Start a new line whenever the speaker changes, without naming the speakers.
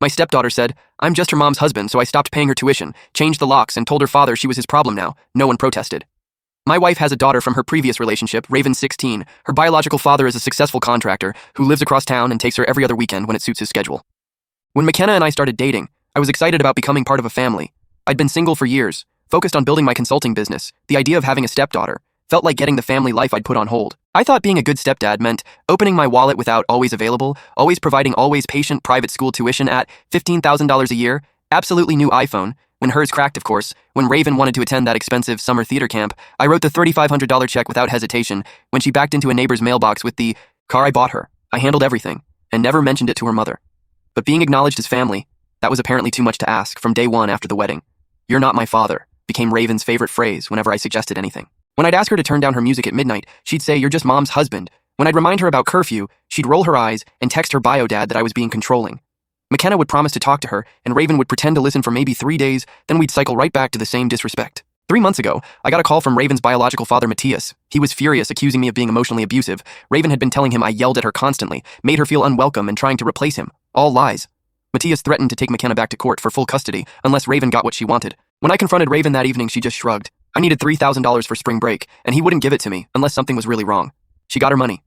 My stepdaughter said, I'm just her mom's husband, so I stopped paying her tuition, changed the locks, and told her father she was his problem now. No one protested. My wife has a daughter from her previous relationship, Raven 16. Her biological father is a successful contractor who lives across town and takes her every other weekend when it suits his schedule. When McKenna and I started dating, I was excited about becoming part of a family. I'd been single for years, focused on building my consulting business. The idea of having a stepdaughter felt like getting the family life I'd put on hold. I thought being a good stepdad meant opening my wallet without always available, always providing always patient private school tuition at $15,000 a year, absolutely new iPhone, when hers cracked, of course. When Raven wanted to attend that expensive summer theater camp, I wrote the $3,500 check without hesitation. When she backed into a neighbor's mailbox with the car I bought her, I handled everything and never mentioned it to her mother. But being acknowledged as family, that was apparently too much to ask from day one after the wedding. "You're not my father," became Raven's favorite phrase whenever I suggested anything. When I'd ask her to turn down her music at midnight, she'd say, "You're just mom's husband." When I'd remind her about curfew, she'd roll her eyes and text her bio dad that I was being controlling. McKenna would promise to talk to her, and Raven would pretend to listen for maybe 3 days, then we'd cycle right back to the same disrespect. 3 months ago, I got a call from Raven's biological father, Matthias. He was furious, accusing me of being emotionally abusive. Raven had been telling him I yelled at her constantly, made her feel unwelcome, and trying to replace him. All lies. Matthias threatened to take McKenna back to court for full custody unless Raven got what she wanted. When I confronted Raven that evening, she just shrugged. I needed $3,000 for spring break, and he wouldn't give it to me unless something was really wrong. She got her money.